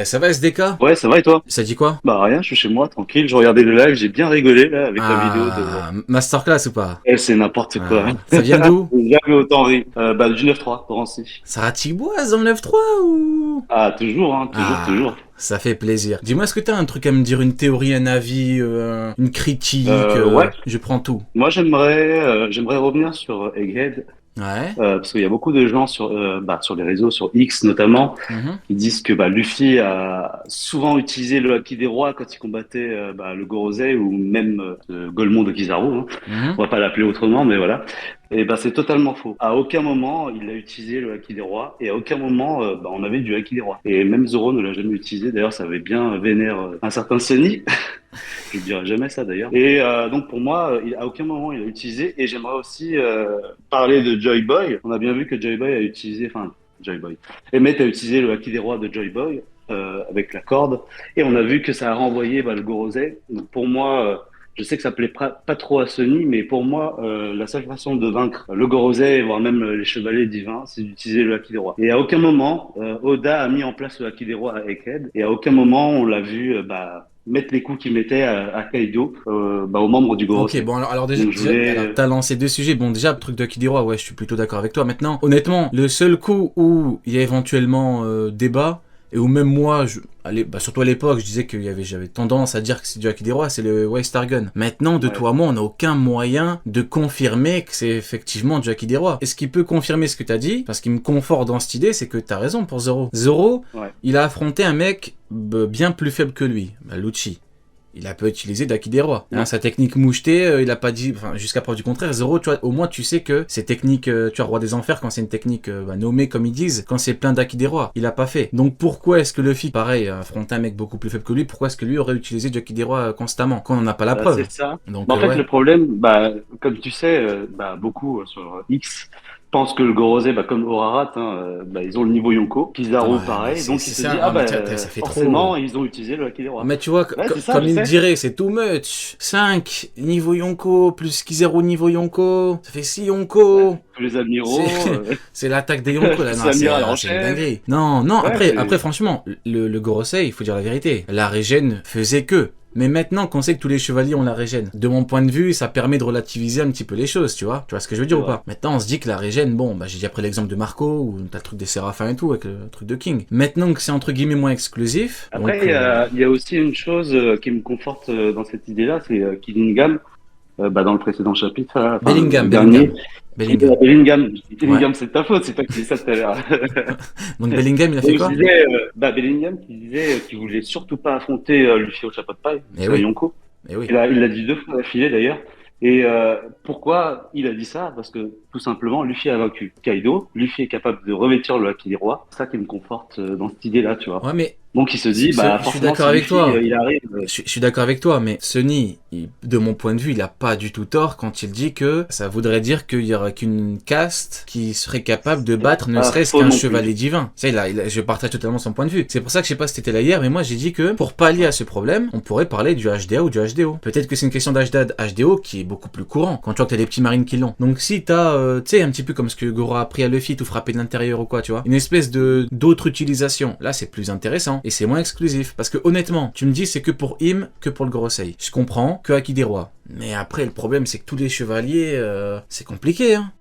Ça va SDK? Ouais, ça va et toi? Ça dit quoi? Bah rien, je suis chez moi, tranquille, je regardais le live, j'ai bien rigolé là avec la vidéo de... Masterclass ou pas? C'est n'importe quoi. Ça vient d'où? J'ai jamais autant ri. Du 9-3, Drancy. Ça ratiboise dans le 9-3 ou? Ah, toujours, hein, toujours. Ça fait plaisir. Dis-moi, est-ce que t'as un truc à me dire, une théorie, un avis, une critique? Ouais. Je prends tout. Moi, j'aimerais revenir sur Egghead, Ouais. parce qu'il y a beaucoup de gens sur les réseaux, sur X notamment, Mhm. qui disent que Luffy a souvent utilisé le Haki des Rois quand il combattait le Gorosei ou même Golemon de Kizaru, hein. Mhm. On va pas l'appeler autrement, mais voilà. Et c'est totalement faux. À aucun moment il a utilisé le Haki des Rois et à aucun moment on avait du Haki des Rois. Et même Zoro ne l'a jamais utilisé. D'ailleurs, ça avait bien vénère un certain Sunny. Je ne dirai jamais ça d'ailleurs. Et donc pour moi, à aucun moment il a utilisé. Et j'aimerais aussi parler de Joy Boy. On a bien vu que Joy Boy a utilisé, enfin Joy Boy. Emmett a utilisé le Haki des Rois de Joy Boy avec la corde. Et on a vu que ça a renvoyé le Gorosei. Donc pour moi, je sais que ça plaît pas trop à Sony, mais pour moi, la seule façon de vaincre le Gorosei, voire même les chevaliers divins, c'est d'utiliser le Haki des Rois. Et à aucun moment, Oda a mis en place le Haki des Rois à Egghead. Et à aucun moment, on l'a vu mettre les coups qu'il mettait à Kaido, aux membres du Gorosei. Ok, bon, alors déjà, Donc, je voulais- alors, t'as lancé deux sujets. Bon, déjà, le truc de Kidira, ouais, je suis plutôt d'accord avec toi. Maintenant, honnêtement, le seul coup où il y a éventuellement débat, et où même moi, surtout à l'époque, je disais j'avais tendance à dire que c'est du Kidira, c'est le White Star Gun. Maintenant, de Ouais. toi à moi, on n'a aucun moyen de confirmer que c'est effectivement du Kidira. Et ce qui peut confirmer ce que t'as dit, parce qu'il me conforte dans cette idée, c'est que t'as raison pour Zoro. Zoro, Ouais. il a affronté un mec bien plus faible que lui, Lucci. Il a pas utilisé d'Aki des Rois. Sa technique mouchetée, il a pas dit, jusqu'à preuve du contraire, Zoro, tu vois, au moins tu sais que ces techniques, tu vois, Roi des Enfers, quand c'est une technique nommée comme ils disent, quand c'est plein d'Aki des Rois, il a pas fait. Donc pourquoi est-ce que Luffy, pareil, affrontait un mec beaucoup plus faible que lui, pourquoi est-ce que lui aurait utilisé du Haki des Rois constamment, quand on n'en a pas la preuve? C'est ça. Donc, En fait, ouais. le problème, comme tu sais, beaucoup sur X pensent que le Gorosei, comme Orarat, ils ont le niveau Yonko. Kizaru, Ouais, mais pareil. Donc, ils se disent, ça fait forcément, trop. ils ont utilisé le Haki des Rois. Mais tu vois, C'est ça, comme je il me sais. dirait, c'est too much. 5 niveau Yonko, plus Kizaru niveau Yonko, ça fait 6 Yonko. Tous les amiraux. C'est l'attaque des Yonko là, non, C'est amiral en c'est une chef. dinguerie. Non, Ouais, après franchement, le Gorosei, il faut dire la vérité, la régène faisait que. Mais maintenant qu'on sait que tous les chevaliers ont la régène, de mon point de vue, ça permet de relativiser un petit peu les choses, tu vois ce que je veux dire ou pas? Maintenant, on se dit que la régène, j'ai déjà pris l'exemple de Marco, ou t'as le truc des Séraphins et tout, avec le truc de King. Maintenant que c'est entre guillemets moins exclusif... Après, donc, il y a aussi une chose qui me conforte dans cette idée-là, c'est Killingham, dans le précédent chapitre. Bellingham. Bellingham, Ouais. c'est ta faute, c'est toi qui dis ça tout à l'heure. Donc Bellingham, il a fait Donc, quoi? je disais, Bellingham qui disait qu'il voulait surtout pas affronter Luffy au chapeau de paille, Eh oui. Yonko. Eh oui. Il l'a dit 2 fois d'affilée d'ailleurs. Et pourquoi il a dit ça? Parce que tout simplement, Luffy a vaincu Kaido. Luffy est capable de revêtir le Haki des Rois. C'est ça qui me conforte dans cette idée-là, tu vois. Ouais, mais Donc il se dit, je suis forcément, d'accord si avec Luffy, toi. il arrive. Je suis d'accord avec toi, mais Sunny, de mon point de vue, il a pas du tout tort quand il dit que ça voudrait dire qu'il y aurait qu'une caste qui serait capable de battre ne serait-ce faux qu'un non plus. chevalier divin. Ça, je partage totalement son point de vue. C'est pour ça que je sais pas si t'étais là hier, mais moi j'ai dit que pour pallier à ce problème, on pourrait parler du HDA ou du HDO. Peut-être que c'est une question d'HDA, HDO qui est beaucoup plus courant quand tu vois que t'as des petits marines qui l'ont. Donc si t'as, tu sais, un petit peu comme ce que Goro a appris à Luffy, tout frapper de l'intérieur ou quoi, tu vois, une espèce d'autre utilisation. Là, c'est plus intéressant et c'est moins exclusif. Parce que honnêtement, tu me dis c'est que pour Im, que pour le Gorosei. Je comprends que Haki des Rois. Mais après, le problème, c'est que tous les chevaliers, c'est compliqué, hein.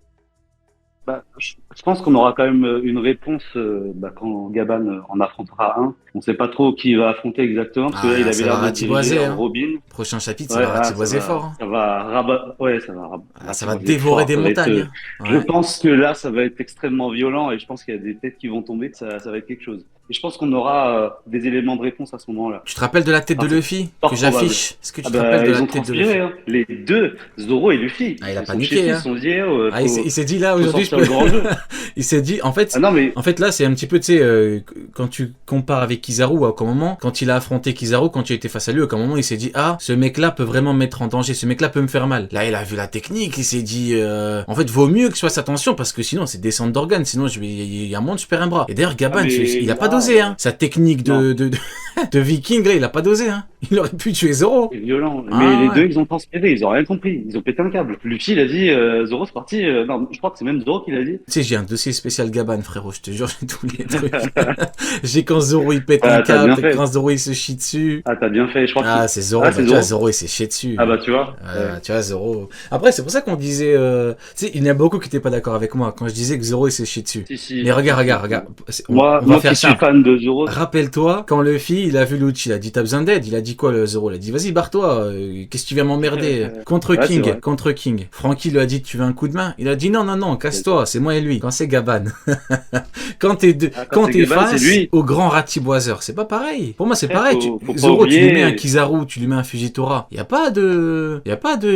Je pense qu'on aura quand même une réponse quand Gaban en affrontera un. On sait pas trop qui il va affronter exactement parce que là il avait ça va l'air de ratiboiser, diriger hein. Robin. Prochain chapitre, ça va ratiboiser fort, hein. Ça va Ça va ratiboiser dévorer fort. des Ça va être, montagnes, hein. Je Ouais. pense que là ça va être extrêmement violent et je pense qu'il y a des têtes qui vont tomber. Ça va être quelque chose. Et je pense qu'on aura des éléments de réponse à ce moment-là. Tu te rappelles de la tête de Luffy fort que probable. j'affiche? Est-ce que tu te rappelles de Ils la ont tête de transpiré, Luffy? hein. Les deux, Zoro et Luffy. Ah, il a Ils sont paniqué, chez eux, hein. ils se sont dit, Il s'est dit là faut aujourd'hui, sortir le grand jeu. il s'est dit, en fait, Ah non mais là, c'est un petit peu, tu sais, quand tu compares avec Kizaru, à aucun moment, quand il a affronté Kizaru, quand il était face à lui, à aucun moment, il s'est dit, ah, ce mec-là peut vraiment me mettre en danger, ce mec-là peut me faire mal. Là, il a vu la technique, il s'est dit, en fait, vaut mieux que je fasse attention, parce que sinon, c'est descente d'organes, sinon, il y a un moment, je perds un bras. Et d'ailleurs, Gaban, il a pas dosé, hein. Sa technique de viking, là, il a pas dosé, hein. Il aurait pu tuer Zoro. C'est violent. Ah, Mais les ouais. deux, ils ont transpiré, ils ont rien compris. Ils ont pété un câble. Luffy, il a dit, Zoro, c'est parti. Non, je crois que c'est même Zoro qui l'a dit. Tu sais, j'ai un dossier spécial Gaban, frérot, je te jure, j'ai tous les trucs. J'ai quand Zoro il pète un Ah, t'as bien câble, fait. quand Zoro il se chie dessus. Ah, t'as bien fait. Je crois que Ah, c'est Zoro, Ah, bah, c'est tu vois, Zoro. Zoro il s'est chié dessus. Ah, bah, tu vois. Tu vois, Zoro. Après, c'est pour ça qu'on disait. Tu sais, il y en a beaucoup qui étaient pas d'accord avec moi quand je disais que Zoro il s'est chié dessus. Si, si. Mais regarde. Moi, On va moi faire qui suis simple. fan de Zoro, Rappelle-toi, quand Luffy il a vu Lucci, il a dit t'as besoin d'aide, il a dit quoi le Zoro? Il a dit vas-y barre-toi, qu'est-ce que tu viens m'emmerder? Contre Ouais, c'est King, vrai. contre King. Franky lui a dit tu veux un coup de main? Il a dit non, casse-toi, c'est moi et lui. Quand c'est Gaban. Quand t'es Ah, quand c'est t'es Gaban, c'est face lui. au grand Ratiboiseur, c'est pas pareil. Pour moi c'est Après, pareil. faut pas Zoro, tu lui mets un oublier. Kizaru, tu lui mets un Fujitora. Y a pas de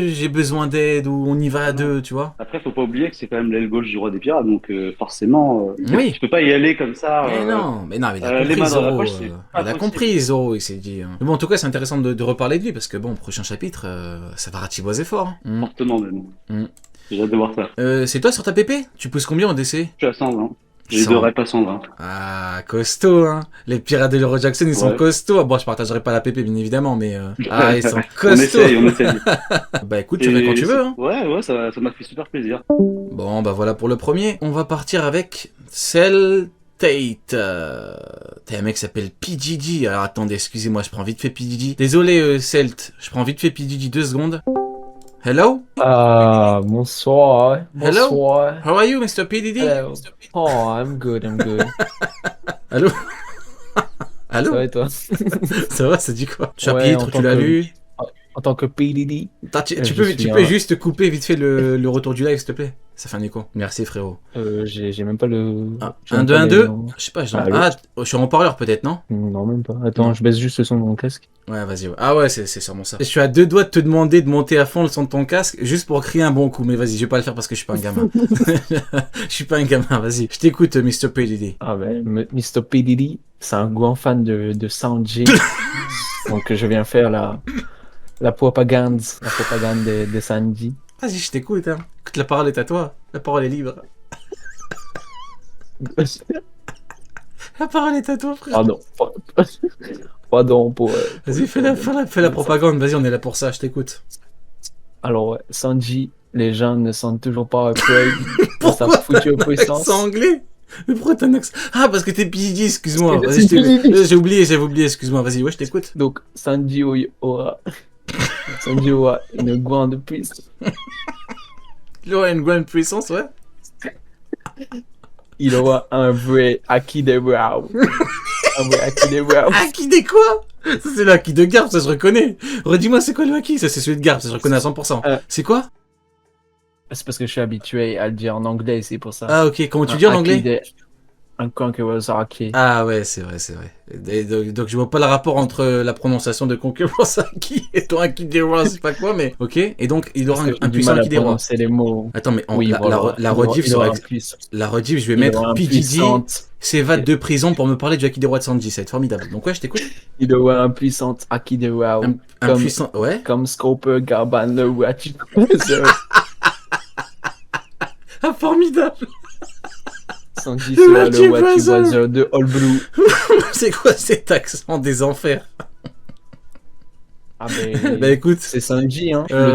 j'ai besoin d'aide ou on y va à Non. deux, tu vois. Après, faut pas oublier que c'est quand même l'aile gauche du roi des pirates, donc forcément, Oui. tu peux pas y aller comme ça. Mais non, mais il a Les compris mains dans la Zoro. poche, c'est pas Il a possible. compris Zoro, il s'est dit. Mais bon, en tout cas, c'est intéressant de reparler de lui parce que bon, prochain chapitre, ça va ratiboiser fort. Hein. Fortement même. Mm. J'ai hâte de voir ça. C'est toi sur ta PP? Tu pousses combien en DC? Je suis à 120. J'ai 100. deux reps à 120. Ah, costaud, hein. Les pirates de l'Euro Jackson, ils sont Ouais. costauds. Ah, bon, je partagerai pas la PP, bien évidemment, mais ah, ils sont On costauds. essaye. Bah écoute, tu viens quand tu veux. Hein. Ouais, ça m'a fait super plaisir. Bon, bah voilà pour le premier. On va partir avec Cell Tate. T'as un mec qui s'appelle PDD. Alors attendez, excusez-moi, je prends vite fait PDD. Désolé, Celt, je prends vite fait PDD 2 secondes. Hello? Ah, bonsoir. Hello? Bonsoir. How are you, Mr. PDD? Hello. Oh, I'm good. Allô? Ça Allô? va et toi? Ça va, ça dit quoi? Ouais, Chapitre, en tu tant l'as que- lu? En tant que PDD, Attends, tu je peux, suis tu un- peux juste couper vite fait le retour du live, s'il te plaît? Ça fait un écho. Merci, frérot. j'ai même pas le. j'ai 1, même 2, pas 1, les 2? noms. Je sais pas, Allô? je suis en haut-parleur peut-être, non? Non, même pas. Attends, Non. je baisse juste le son de mon casque. Ouais, vas-y. Ouais. Ah ouais, c'est sûrement ça. Je suis à 2 doigts de te demander de monter à fond le son de ton casque juste pour crier un bon coup. Mais vas-y, je vais pas le faire parce que je suis pas un gamin. Je suis pas un gamin, vas-y. Je t'écoute, Mr. PDD. Ah ben, Mr. PDD, c'est un grand fan de Sanji. Donc je viens faire la propagande de Sanji. Vas-y, je t'écoute, hein. Écoute, la parole est à toi. La parole est libre. La parole est à toi, frère. Pardon. Pardon pour. Vas-y, fais la propagande. Vas-y, on est là pour ça, je t'écoute. Alors, ouais, Sanji, les gens ne sont toujours pas afraid de sa Pourquoi foutue t'as un puissance. accent anglais? Mais pourquoi t'as un accent? Ah, parce que t'es PDD, excuse-moi. Parce que Vas-y, c'est PDD. j'avais oublié, excuse-moi. Vas-y, ouais, je t'écoute. Donc, Sanji aura une grande puissance. Il aura une grande puissance, ouais. Il aura un vrai Haki de Brow. Un vrai Haki de Brow. Haki des quoi? Ça, c'est le haki de Garp, ça se reconnaît. Redis-moi, c'est quoi le haki? Ça, c'est celui de Garp, ça se reconnaît à 100%. C'est quoi? C'est parce que je suis habitué à le dire en anglais, c'est pour ça. Ah, ok. Comment tu dis en anglais? Un Conqueror's Haki. Ah, ouais, c'est vrai. Et donc, je vois pas le rapport entre la prononciation de Concurrence Haki et ton haki des rois, c'est pas quoi, mais ok. Et donc, il aura un puissant haki des rois. C'est les mots. Attends, mais Oui, voilà. la rediff Il aura sur un puissant- la rediff, je vais il mettre aura un PDD, puissant- s'évade de prison pour me parler du haki des rois de Sanji. Ça va être formidable. Donc, ouais, je t'écoute. Il aura un puissant Haki de Brow. Un Comme- puissant, ouais. Comme Scoper Garban le Watch. Ah, formidable. Sanji Le sera Watchy le Watchy Brother. Brother de All Blue. C'est quoi cet accent des enfers? Ah ben, Bah, écoute. c'est Sanji, hein. Euh,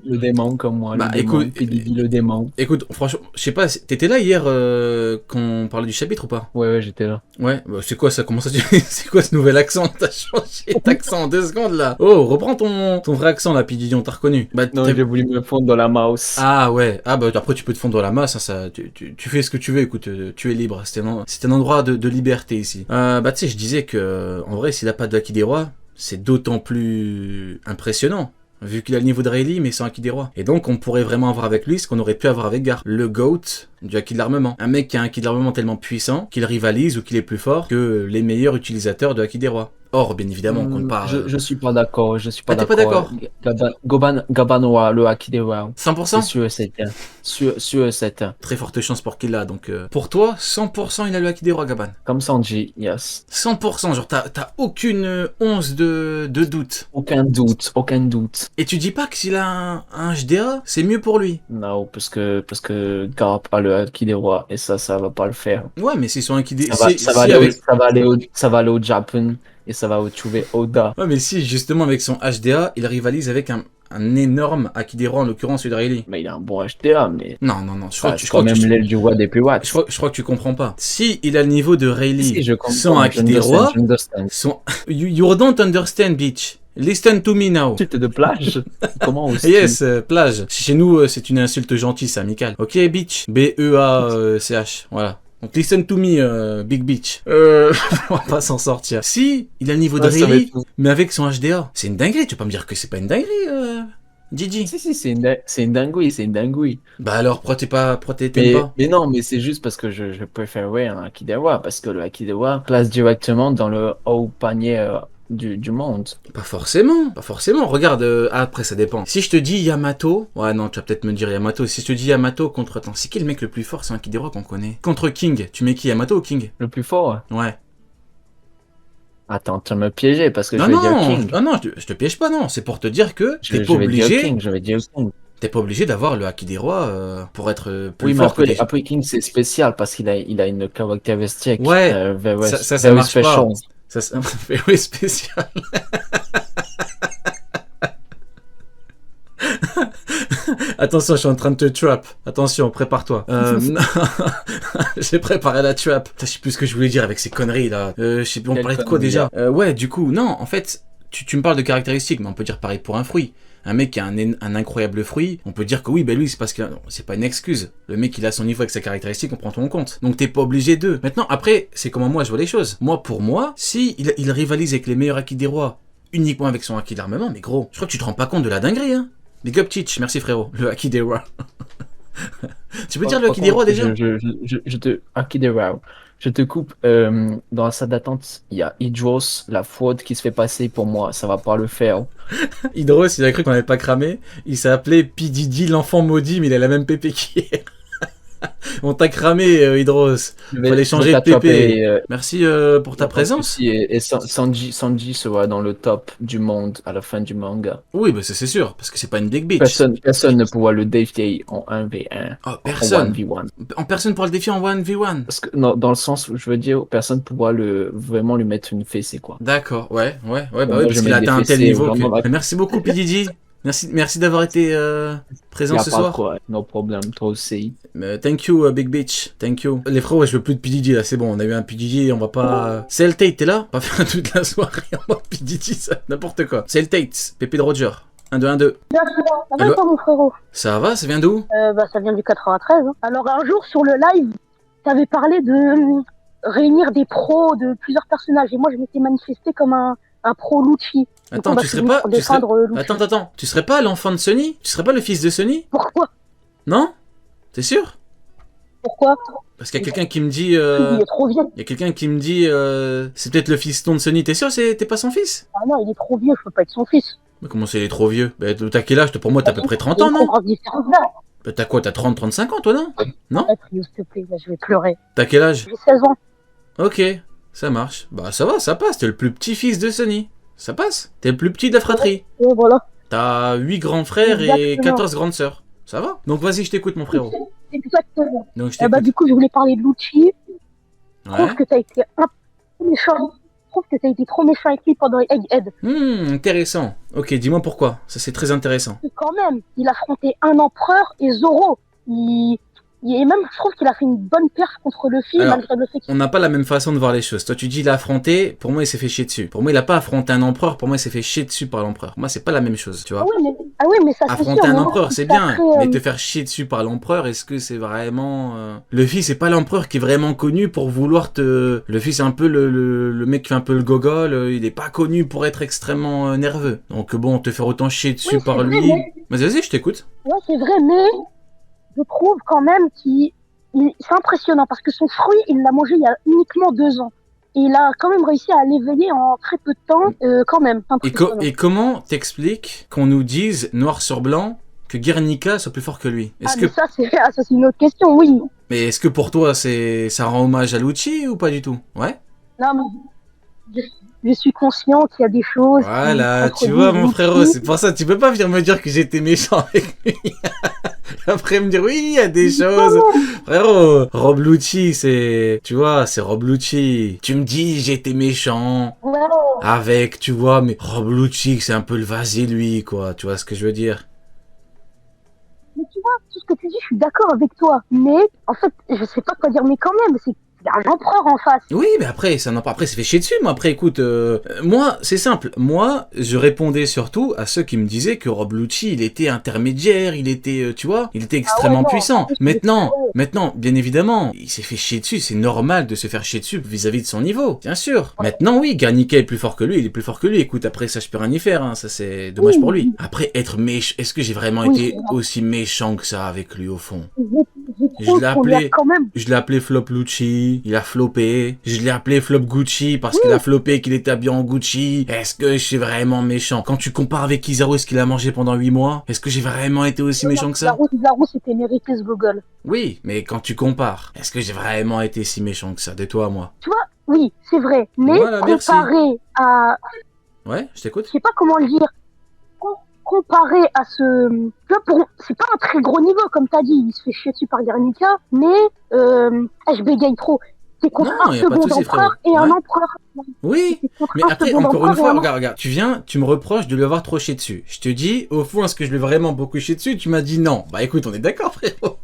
Le démon comme moi. bah, le démon. écoute- PDD, le démon. Écoute, franchement, je sais pas, t'étais là hier quand on parlait du chapitre ou pas? Ouais, j'étais là. Ouais, bah, c'est quoi ça? Comment ça? C'est quoi ce nouvel accent? T'as changé d'accent en 2 secondes là. Oh, reprends ton vrai accent là, Pididi, on t'a reconnu. Bah, Non, j'ai voulu me fondre dans la mouse. Ah ouais, ah bah après tu peux te fondre dans la masse, hein, ça, tu fais ce que tu veux, écoute, tu es libre, c'est un endroit de liberté ici. Bah tu sais, je disais que en vrai s'il a pas de Haki des Rois, c'est d'autant plus impressionnant. Vu qu'il a le niveau de Rayleigh mais sans Haki des Rois. Et donc on pourrait vraiment avoir avec lui ce qu'on aurait pu avoir avec Garp. Le GOAT du Haki de l'armement. Un mec qui a un Haki de l'armement tellement puissant qu'il rivalise ou qu'il est plus fort que les meilleurs utilisateurs de Haki des Rois. Or, bien évidemment, on compte pas... Je suis pas d'accord, je suis pas Ah, t'es pas d'accord. Gabanoa, le Haki de Wow. 100%? C'est sûr et certain. Sûr et certain. Très forte chance pour qu'il l'a, donc... Pour toi, 100% il a le Haki des Rois, Gaban. Comme Sanji, yes. 100%, genre t'as aucune once de doute. Aucun doute. Et tu dis pas que s'il a un HDA, c'est mieux pour lui. Non, parce que Garp a le Haki des Rois et ça va pas le faire. Ouais, mais s'ils sont un qui Ça va aller au Japon et ça va trouver Oda. Ouais, mais si, justement, avec son HDA, il rivalise avec un énorme Akidera, en l'occurrence, celui de Rayleigh. Mais il a un bon HDA, mais Non, je crois, ça, que tu- je c'est crois quand que même tu- l'aile du roi des P-Watts. je crois que tu comprends pas. Si il a le niveau de Rayleigh Si, je comprends. sans Akidera, Je understand. you don't understand, bitch. Listen to me now. Insulte de plage? Comment aussi? Yes, plage. Chez nous, c'est une insulte gentille, c'est amical. Ok, bitch. B-E-A-C-H. Voilà. Donc, listen to me, big bitch. On va pas s'en sortir. Si, il a le niveau de Ouais, ça va Rayleigh, être- mais avec son HDA. C'est une dinguerie, tu peux pas me dire que c'est pas une dinguerie, Gigi. Si, c'est une dinguerie, c'est une dinguerie. Bah alors, pourquoi t'aimes pas? Mais non, mais c'est juste parce que je préférerais un Akidewa, parce que le Akidewa place directement dans le haut panier du monde. Pas forcément, pas forcément. Regarde, après ça dépend. Si je te dis Yamato, ouais non, tu vas peut-être me dire Yamato. Si je te dis Yamato contre, attends, c'est qui le mec le plus fort? C'est un Kidera qu'on connaît. Contre King, tu mets qui, Yamato ou King? Le plus fort? Ouais. Attends, tu vas me piéger parce que Non, je vais dire non, King. non, je te piège pas, non. C'est pour te dire que Je t'es pas vais dire obligé, King, je vais dire King. t'es pas obligé d'avoir le Haki des Rois pour être plus Oui, mais fort que après King, c'est spécial parce qu'il a une caractéristique Ouais, very, ça very marche special. pas. Ça, c'est oui, spécial. Attention, je suis en train de te trap. Attention, prépare-toi. Non. J'ai préparé la trap. Putain, je sais plus ce que je voulais dire avec ces conneries là. Je sais plus, on Quelle parlait de quoi connerie, déjà ouais, du coup, non, en fait, tu me parles de caractéristiques, mais on peut dire pareil pour un fruit. Un mec qui a un incroyable fruit, on peut dire que oui, ben lui, c'est parce que c'est pas une excuse. Le mec, il a son niveau avec ses caractéristiques, on prend tout en compte. Donc t'es pas obligé de. Maintenant, après, c'est comment moi je vois les choses. Moi, pour moi, si il rivalise avec les meilleurs acquis des rois, uniquement avec son acquis d'armement, mais gros, je crois que tu te rends pas compte de la dinguerie, hein. Big up Teach, merci frérot, le acquis des rois. Tu peux dire le acquis des rois déjà? Je te Akidewa. Je te coupe. Dans la salle d'attente, il y a Idros, la fraude qui se fait passer pour moi. Ça va pas le faire. Hydros, il a cru qu'on avait pas cramé. Il s'est appelé P. Diddy, l'enfant maudit, mais il a la même pépé qu'hier. On t'a cramé, Hydros. Fallait changer de pépé. Merci pour ta présence. Et Sanji sera dans le top du monde à la fin du manga. Oui, bah ça c'est sûr, parce que c'est pas une big bitch. Personne ne pourra le défier en 1v1. Oh, personne. En 1v1. En personne pourra le défier en 1v1. Parce que, non, dans le sens où je veux dire, personne pourra vraiment lui mettre une fessée, quoi. D'accord, ouais, bah Moi, oui, parce je qu'il mets a des atteint un tel fessées, niveau. vraiment, Mais merci beaucoup, P. Diddy. Merci d'avoir été présent Y a ce pas de soir. quoi, no problem, toi aussi. Thank you, Big Bitch. Thank you. Les frères, ouais, je veux plus de P. Diddy là, c'est bon, on a eu un P. Diddy, on va pas. Cell Tate, t'es là? On va faire toute la soirée en mode P. Diddy, ça, n'importe quoi. Cell Tate, Pépé de Roger. 1, 2, 1, 2. Bien, ça va Allô toi, mon frérot? Ça va, ça vient d'où? Ça vient du 93. Hein. Alors, un jour, sur le live, t'avais parlé de réunir des pros de plusieurs personnages. Et moi, je m'étais manifesté comme un pro Lucci. Donc, Attends, on va tu serais finir pas. par défendre Lucci. Attends. Tu serais pas l'enfant de Sonny? Tu serais pas le fils de Sonny? Pourquoi? Non? T'es sûr? Pourquoi? Parce qu'il y a quelqu'un qui me dit. Il est trop vieux. Il y a quelqu'un qui me dit. C'est peut-être le fiston de Sonny. T'es sûr? T'es pas son fils? Ah non, il est trop vieux, je peux pas être son fils. Mais comment c'est, il est trop vieux? Bah, t'as quel âge? Pour moi, t'as à peu près 30 ans, Il y a non? une grosse différence d'âge. Bah, t'as quoi? T'as 30-35 ans, toi, non? Non? Arrête, Rio, s'il te plaît, là, je vais pleurer. T'as quel âge? J'ai 16 ans. Ok, ça marche. Bah, ça va, ça passe. T'es le plus petit fils de Sonny. Ça passe. T'es le plus petit de la fratrie. Et voilà. T'as 8 grands frères et Exactement. 14 grandes sœurs. Ça va? Donc, vas-y, je t'écoute, mon frérot. Exactement. Donc, je Eh bah, t'écoute. du coup, je voulais parler de Lucci. Je trouve Ouais. que t'as été un peu méchant. Je trouve que t'as été trop méchant avec lui pendant Egghead. Intéressant. Ok, dis-moi pourquoi. Ça, c'est très intéressant. Et quand même, il affrontait un empereur et Zoro. Et même, je trouve qu'il a fait une bonne perf contre Luffy, Alors, malgré le fait qu'il... On n'a pas la même façon de voir les choses. Toi, tu dis il a affronté. Pour moi, il s'est fait chier dessus. Pour moi, il a pas affronté un empereur. Pour moi, il s'est fait chier dessus par l'empereur. Pour moi, c'est pas la même chose, tu vois. Ah oui, mais ça c'est sûr. Affronter un mais empereur, c'est bien, après, mais te faire chier dessus par l'empereur, est-ce que c'est vraiment... Luffy, c'est pas l'empereur qui est vraiment connu pour vouloir te... Luffy, c'est un peu le mec qui fait un peu le gogol, il est pas connu pour être extrêmement nerveux. Donc bon, te faire autant chier dessus Oui, par c'est lui... vrai, Vas-y, je t'écoute. Ouais, c'est vrai, mais je trouve quand même c'est impressionnant parce que son fruit, il l'a mangé il y a uniquement 2 ans. Et il a quand même réussi à l'éveiller en très peu de temps, quand même. Et comment t'expliques qu'on nous dise, noir sur blanc, que Guernica soit plus fort que lui? Ah, mais ça, c'est une autre question, oui. Mais est-ce que pour toi, ça rend hommage à Lucci ou pas du tout? Ouais. Non, mais je suis conscient qu'il y a des choses. Voilà, qui tu vois, mon contredisent frérot, Lucci. c'est pour ça, tu peux pas venir me dire que j'étais méchant avec lui. Après me dire oui, il y a des choses. Frérot, Rob Lucci, c'est... Tu vois, c'est Rob Lucci. Tu me dis, j'étais méchant Ouais. avec, tu vois, mais Rob Lucci, c'est un peu le vasé, lui, quoi. Tu vois ce que je veux dire? Mais tu vois, tout ce que tu dis, je suis d'accord avec toi. Mais, en fait, je sais pas quoi dire, mais quand même, il y a un empereur en face. Oui, mais après, après, c'est fait chier dessus. Moi, après, écoute, moi, c'est simple. Moi, je répondais surtout à ceux qui me disaient que Rob Lucci, il était intermédiaire, il était, tu vois, il était extrêmement non, puissant. en plus, Maintenant, bien évidemment, il s'est fait chier dessus. C'est normal de se faire chier dessus vis-à-vis de son niveau, bien sûr. Maintenant, oui, Garnica est plus fort que lui, il est plus fort que lui. Écoute, après, ça, je peux rien y faire, hein. Ça, c'est dommage Oui, pour lui. Après, être méchant, est-ce que j'ai vraiment Oui, été c'est vrai. aussi méchant que ça avec lui, au fond? Je Je trouve l'ai qu'on lui a appelé- quand même. Je l'ai appelé Flop Lucci, il a flopé. Je l'ai appelé Flop Gucci parce qu'il a flopé, qu'il était habillé en Gucci. Est-ce que je suis vraiment méchant? Quand tu compares avec Kizaru ce qu'il a mangé pendant 8 mois, est-ce que j'ai vraiment été aussi méchant que ça? Kizaru, c'était mérité ce Google. Oui, mais quand tu compares, est-ce que j'ai vraiment été si méchant que ça? De toi à moi. Tu vois, oui, c'est vrai. Mais Voilà, merci. comparé à, Ouais, je t'écoute. je sais pas comment le dire, comparé à ce, tu vois, c'est pas un très gros niveau, comme t'as dit, il se fait chier dessus par Guernica, mais, je bégaye trop. C'est contre Non, un y a pas de second souci, empereur frérot. et un Ouais. empereur. Oui, C'est contre mais un après, second encore une empereur et fois, un regarde, tu viens, tu me reproches de lui avoir trop chié dessus. Je te dis, au fond, est-ce que je lui ai vraiment beaucoup chié dessus? Tu m'as dit non. Bah écoute, on est d'accord, frérot.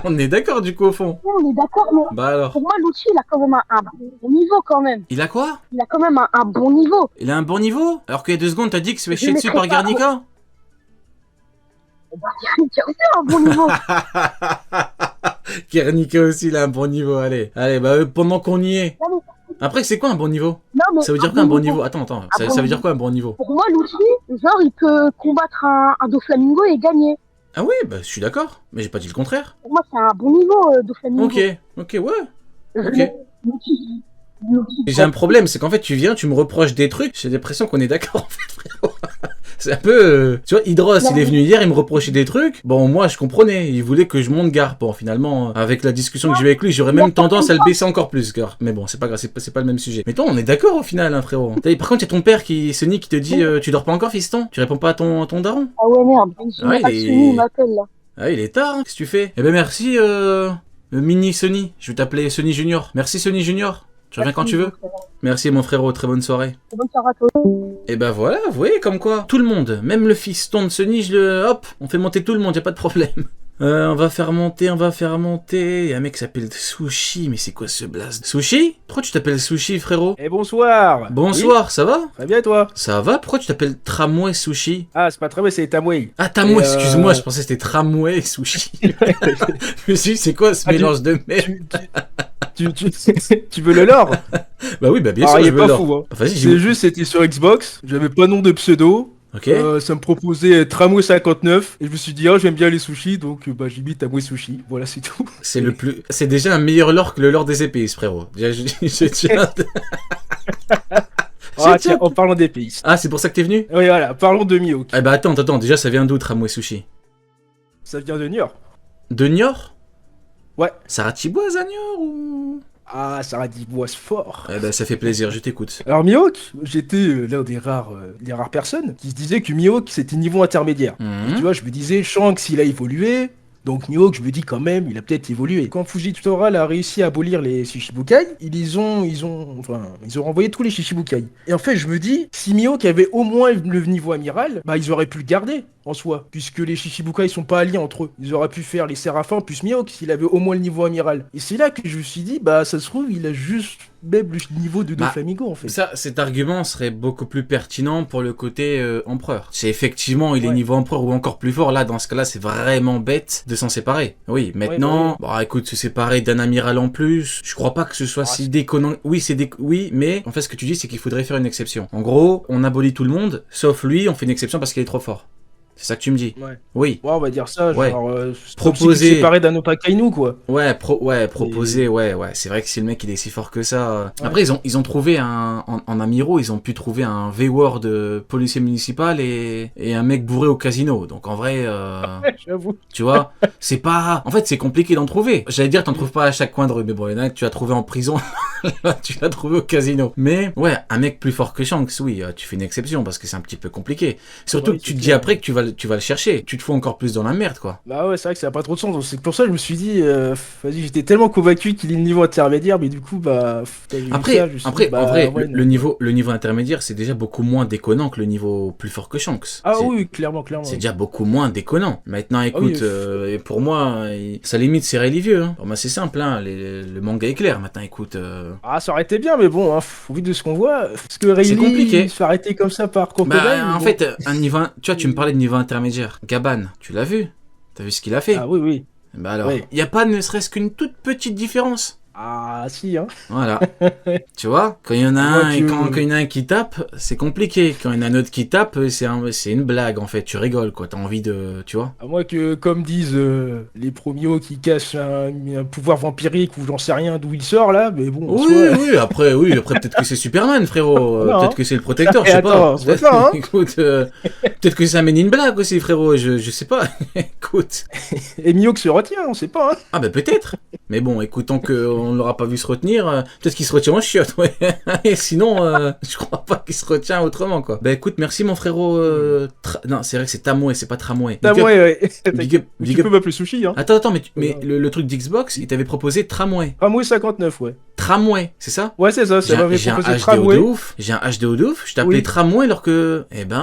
On est d'accord, du coup, au fond. empereur. On est d'accord, mais Bah alors. pour moi, Lucci, il a quand même un bon niveau, quand même. Il a quoi? Il a quand même un bon niveau. Il a un bon niveau? Alors qu'il y a 2 secondes, t'as dit qu'il se fait Je chier dessus mettrai par pas- Garnica? Il a aussi un bon niveau. Guernica aussi, il a un bon niveau, allez. Allez, bah pendant qu'on y est. Non, mais- Après, c'est quoi un bon niveau? Non, mais Ça veut dire quoi un bon niveau? Attends, ça, bon ça veut dire niveau. quoi un bon niveau? Pour moi, Lucci, genre, il peut combattre un Doflamingo et gagner. Ah oui, bah je suis d'accord, mais j'ai pas dit le contraire. Pour moi, c'est un bon niveau, Doflamingo. Ok, ouais, ok. Lucci. J'ai un problème, c'est qu'en fait tu viens, tu me reproches des trucs, j'ai l'impression qu'on est d'accord en fait, frérot. C'est un peu... Tu vois, Hydros, il est venu hier, il me reprochait des trucs. Bon, moi je comprenais, il voulait que je monte Gare. Bon, finalement, avec la discussion que j'ai eu avec lui, j'aurais même tendance à le baisser encore plus, Gare. Mais bon, c'est pas grave, c'est pas le même sujet. Mais toi, on est d'accord au final, hein, frérot. Par contre, il y a ton père, Sony, qui te dit tu dors pas encore, fiston? Tu réponds pas à ton daron? Ah ouais, merde. Ouais, Il m'appelle, là. Ah, il est tard, hein. Qu'est-ce que tu fais? Eh ben merci, mini Sony. Je vais t'appeler Sony Junior. Merci Sony Junior. Tu reviens quand tu veux. Merci mon frérot, très bonne soirée. Bonne soirée à toi. Et ben voilà, vous voyez comme quoi. Tout le monde, même le fiston de Sony, hop, on fait monter tout le monde, y a pas de problème. On va faire monter. Y a un mec qui s'appelle Sushi, mais c'est quoi ce blaze? Sushi? Pourquoi tu t'appelles Sushi, frérot? Eh bonsoir. Bonsoir, ça va? Oui, très bien et toi? Ça va? Pourquoi tu t'appelles Tramway Sushi? Ah, c'est pas très bien, c'est Tamway. Ah, Tamway, Et excuse-moi, je pensais que c'était Tramway Sushi. Je me suis dit, c'est quoi ce Ah, mélange de merde? Tu veux le lore? Bah oui, bah bien Alors, sûr, il je est veux pas l'or. fou, hein. Vas-y, C'est dis-moi. juste, c'était sur Xbox, j'avais pas nom de pseudo. Ok. Ça me proposait Tramway 59 et je me suis dit, oh, j'aime bien les sushis, donc bah j'ai mis Tamway Sushi. Voilà, c'est tout. C'est déjà un meilleur lore que le lore des épices, frérot. Déjà, je tiens. Ah, tiens, en parlant des pays. Ah, c'est pour ça que t'es venu? Oui, voilà, parlons de Mihawk. Eh bah attends, déjà ça vient d'où Tramway Sushi? Ça vient de Niort. De Niort? Ouais. Saratiboise à Niort ou... Ah, ça a dit boise fort. Eh bah ça fait plaisir, je t'écoute. Alors Mihawk, j'étais l'un des rares personnes qui se disaient que Mihawk c'était niveau intermédiaire. Mhm. Tu vois, je me disais, Shanks il a évolué, donc Mihawk, je me dis quand même, il a peut-être évolué. Quand Fujitora a réussi à abolir les Shichibukai, ils ont renvoyé tous les Shichibukai. Et en fait, je me dis, si Mihawk avait au moins le niveau amiral, bah ils auraient pu le garder en soi, puisque les Shichibukai sont pas alliés entre eux. Ils auraient pu faire les Séraphins plus Mihawk s'il avait au moins le niveau amiral. Et c'est là que je me suis dit, bah ça se trouve, il a juste même le niveau de Doflamingo en fait. Ça, cet argument serait beaucoup plus pertinent pour le côté empereur. C'est effectivement, il est Ouais. niveau empereur ou encore plus fort. Là, dans ce cas-là, c'est vraiment bête de s'en séparer. Oui, maintenant, bon, écoute, se séparer d'un amiral en plus, je crois pas que ce soit si déconnant. Oui, oui, mais en fait, ce que tu dis, c'est qu'il faudrait faire une exception. En gros, on abolit tout le monde, sauf lui, on fait une exception parce qu'il est trop fort. C'est ça que tu me dis? Ouais. Oui. Ouais, on va dire ça, Ouais. genre... Proposer- séparé d'un Opakainu, quoi. Ouais, proposer, ouais. C'est vrai que si le mec il est si fort que ça. Ouais. Après, ils ont trouvé en amiraux, ils ont pu trouver un V-word policier municipal et un mec bourré au casino. Donc en vrai, J'avoue. tu vois, c'est pas. En fait, c'est compliqué d'en trouver. J'allais dire, t'en trouves pas à chaque coin de rue, mais bon, il y en a que tu as trouvé en prison. Là, tu l'as trouvé au casino. Mais ouais, un mec plus fort que Shanks, oui, tu fais une exception parce que c'est un petit peu compliqué. Surtout Ouais, que tu c'est te dis clair. après que tu vas tu vas le chercher. Tu te fous encore plus dans la merde, quoi. Bah ouais, c'est vrai que ça a pas trop de sens. Donc c'est pour ça que je me suis dit, vas-y, j'étais tellement convaincu qu'il est le niveau intermédiaire, mais du coup, bah. Quand j'ai vu Après, ça, je me suis dit, en vrai, ouais, le niveau intermédiaire, c'est déjà beaucoup moins déconnant que le niveau plus fort que Shanks. Ah C'est- oui, clairement. C'est déjà beaucoup moins déconnant. Maintenant, écoute, oui. et pour moi, ça limite c'est les vieux. Hein. Pour moi, c'est simple, hein. Le manga est clair. Maintenant, écoute. Ah, ça aurait été bien, mais bon, hein, au vu de ce qu'on voit, parce que C'est compliqué. Rayleigh se fait arrêter comme ça par Crocodile. Bah, en bon. fait, tu vois, tu me parlais de niveau intermédiaire. Gaban, tu l'as vu? T'as vu ce qu'il a fait? Ah oui. Bah alors, Oui. y a pas ne serait-ce qu'une toute petite différence. Ah si, hein. Voilà. Tu vois, quand il y en a Moi, un et quand il y en a un qui tape, c'est compliqué. Quand il y en a un autre qui tape, c'est une blague en fait. Tu rigoles quoi. T'as envie de, tu vois. À moins que, comme disent les promios qui cachent un pouvoir vampirique ou j'en sais rien d'où il sort là, mais bon. en Oui, soi- oui. Après, peut-être que c'est Superman, frérot. Non, Peut-être hein. que c'est le protecteur. Je Et sais pas. attends, c'est pas ça, hein. Écoute, peut-être que ça mène une blague aussi, frérot. Je sais pas. Écoute. Et Mihawk se retient, on sait pas. Hein. Ah bah peut-être. Mais bon, écoute, tant qu'on ne l'aura pas vu se retenir, peut-être qu'il se retient en chiotte, ouais. Et sinon, je crois pas qu'il se retient autrement, quoi. Bah écoute, merci mon frérot. Non, c'est vrai que c'est Tamoué, c'est pas Tramway. Ah ouais. Big up, Tu big peux up. m'appeler Sushi, hein. Attends, mais le truc d'Xbox, il t'avait proposé Tramway. Tramway 59, ouais. Tramway, c'est ça? Ouais, c'est ça, ça m'avait J'ai un proposé HDO de Tramway. ouf. J'ai un HDO de ouf. Je t'appelais Oui. Tramway alors que... Eh ben,